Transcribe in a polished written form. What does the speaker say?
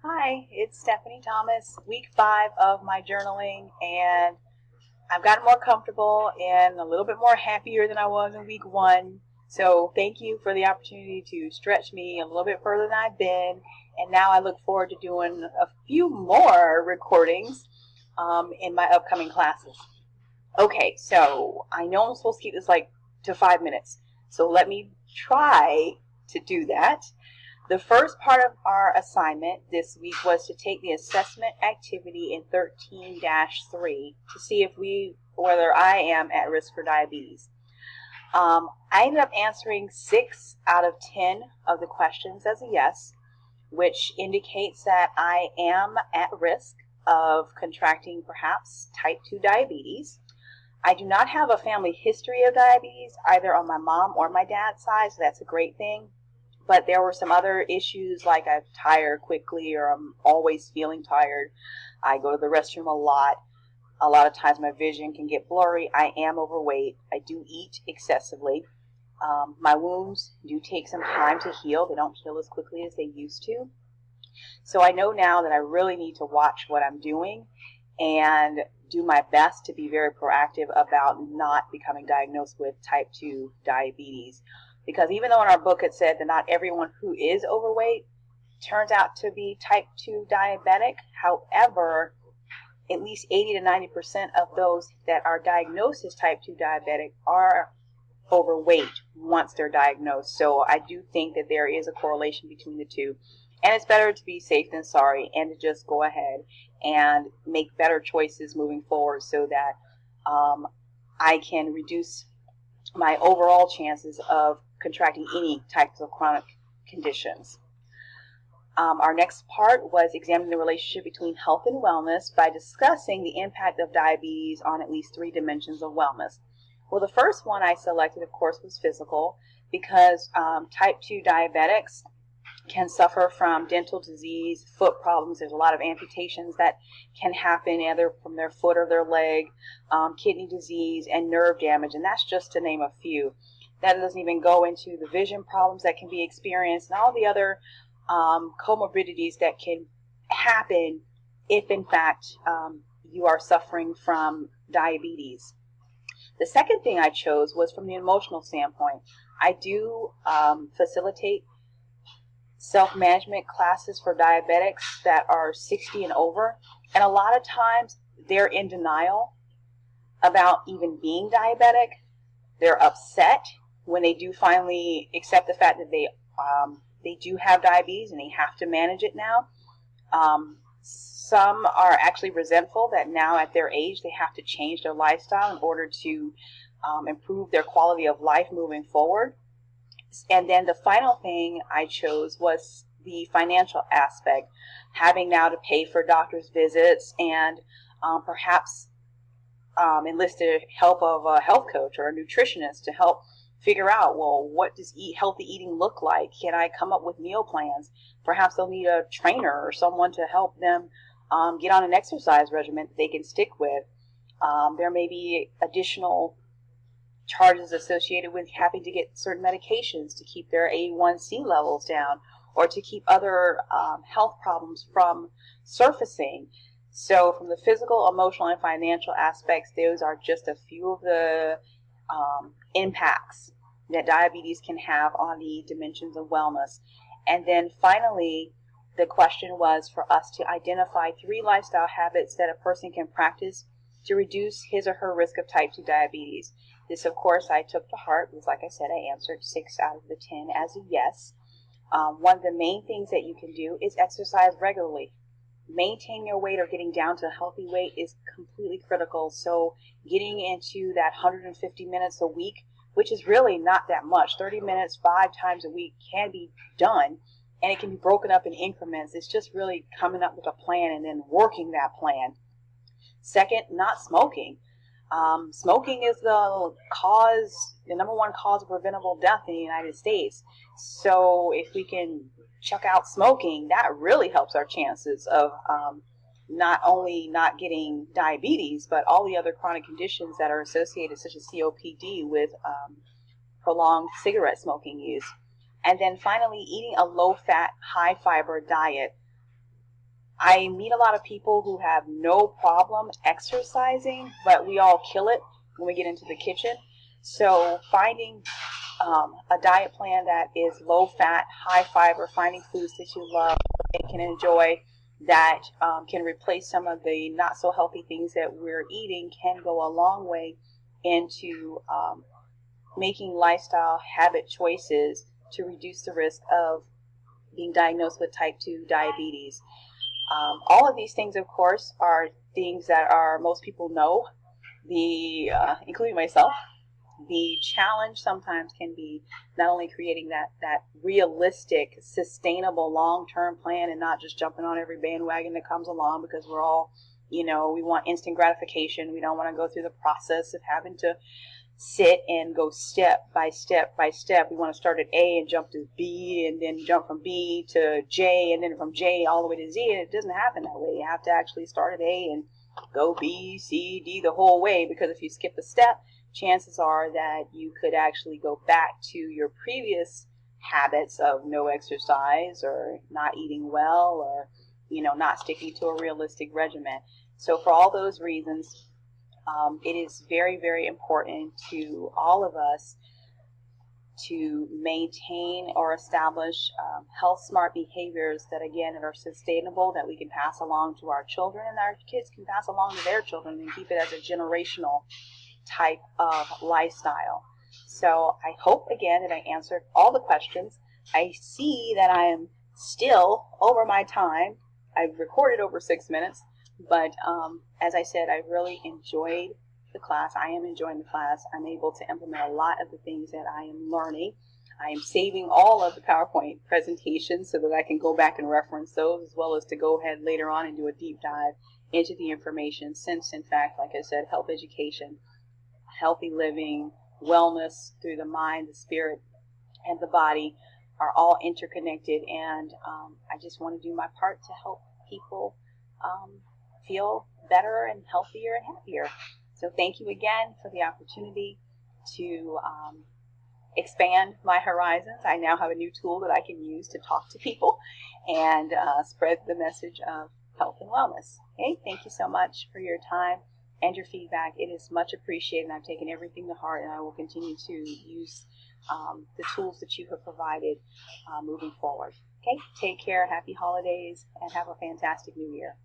Hi, it's Stephanie Thomas, week 5 of my journaling, and I've gotten more comfortable and a little bit more happier than I was in week 1. So, thank you for the opportunity to stretch me a little bit further than I've been, and now I look forward to doing a few more recordings in my upcoming classes. Okay, so I know I'm supposed to keep this like to 5 minutes, so let me try to do that. The first part of our assignment this week was to take the assessment activity in 13-3 to see whether I am at risk for diabetes. I ended up answering 6 out of 10 of the questions as a yes, which indicates that I am at risk of contracting perhaps type 2 diabetes. I do not have a family history of diabetes either on my mom or my dad's side, so that's a great thing. But there were some other issues like I'm tired quickly or I'm always feeling tired. I go to the restroom a lot. A lot of times my vision can get blurry. I am overweight. I do eat excessively. My wounds do take some time to heal. They don't heal as quickly as they used to. So I know now that I really need to watch what I'm doing and do my best to be very proactive about not becoming diagnosed with type 2 diabetes. Because even though in our book it said that not everyone who is overweight turns out to be type 2 diabetic, however, at least 80 to 90% of those that are diagnosed as type 2 diabetic are overweight once they're diagnosed. So I do think that there is a correlation between the two. And it's better to be safe than sorry and to just go ahead and make better choices moving forward so that I can reduce my overall chances of contracting any types of chronic conditions. Our next part was examining the relationship between health and wellness by discussing the impact of diabetes on at least 3 dimensions of wellness. Well, the first one I selected, of course, was physical because type 2 diabetics can suffer from dental disease, foot problems. There's a lot of amputations that can happen either from their foot or their leg, kidney disease, and nerve damage, and that's just to name a few. That doesn't even go into the vision problems that can be experienced and all the other comorbidities that can happen if, in fact, you are suffering from diabetes. The second thing I chose was from the emotional standpoint. I do facilitate self-management classes for diabetics that are 60 and over, and a lot of times they're in denial about even being diabetic. They're upset when they do finally accept the fact that they do have diabetes and they have to manage it now. Some are actually resentful that now at their age they have to change their lifestyle in order to improve their quality of life moving forward. And then the final thing I chose was the financial aspect, having now to pay for doctor's visits and perhaps enlist the help of a health coach or a nutritionist to help figure out, well, what does healthy eating look like? Can I come up with meal plans? Perhaps they'll need a trainer or someone to help them get on an exercise regimen that they can stick with. There may be additional charges associated with having to get certain medications to keep their A1C levels down or to keep other health problems from surfacing. So from the physical, emotional, and financial aspects, those are just a few of the impacts that diabetes can have on the dimensions of wellness. And then finally, the question was for us to identify 3 lifestyle habits that a person can practice to reduce his or her risk of type 2 diabetes. This, of course, I took to heart because, like I said, I answered 6 out of the 10 as a yes. One of the main things that you can do is exercise regularly. Maintaining your weight or getting down to a healthy weight is completely critical. So getting into that 150 minutes a week, which is really not that much, 30 minutes 5 times a week can be done, and it can be broken up in increments. It's just really coming up with a plan and then working that plan. Second, not smoking. Smoking is the number 1 cause of preventable death in the United States. So if we can chuck out smoking, that really helps our chances of not only not getting diabetes, but all the other chronic conditions that are associated, such as COPD, with prolonged cigarette smoking use. And then finally, eating a low-fat, high-fiber diet. I meet a lot of people who have no problem exercising, but we all kill it when we get into the kitchen. So finding a diet plan that is low fat, high fiber, finding foods that you love and can enjoy that can replace some of the not so healthy things that we're eating can go a long way into making lifestyle habit choices to reduce the risk of being diagnosed with type 2 diabetes. All of these things, of course, are things that are most people know, including myself. The challenge sometimes can be not only creating that realistic, sustainable, long-term plan and not just jumping on every bandwagon that comes along, because we're all, we want instant gratification. We don't want to go through the process of having to sit and go step by step by step. We want to start at A and jump to B, and then jump from B to J, and then from J all the way to Z. And it doesn't happen that way. You have to actually start at A and go B, C, D the whole way, because if you skip a step, chances are that you could actually go back to your previous habits of no exercise or not eating well, or not sticking to a realistic regimen. So for all those reasons, it is very, very important to all of us to maintain or establish health smart behaviors that, again, that are sustainable, that we can pass along to our children, and our kids can pass along to their children, and keep it as a generational type of lifestyle. So I hope, again, that I answered all the questions. I see that I am still over my time. I've recorded over 6 minutes, but as I said, I really enjoyed the class. I am enjoying the class. I'm able to implement a lot of the things that I am learning. I am saving all of the PowerPoint presentations so that I can go back and reference those, as well as to go ahead later on and do a deep dive into the information, since, in fact, like I said, health education, healthy living, wellness through the mind, the spirit, and the body are all interconnected. And I just want to do my part to help people feel better and healthier and happier. So thank you again for the opportunity to expand my horizons. I now have a new tool that I can use to talk to people and spread the message of health and wellness. Okay, thank you so much for your time and your feedback. It is much appreciated, and I've taken everything to heart, and I will continue to use the tools that you have provided moving forward. Okay, take care, happy holidays, and have a fantastic new year.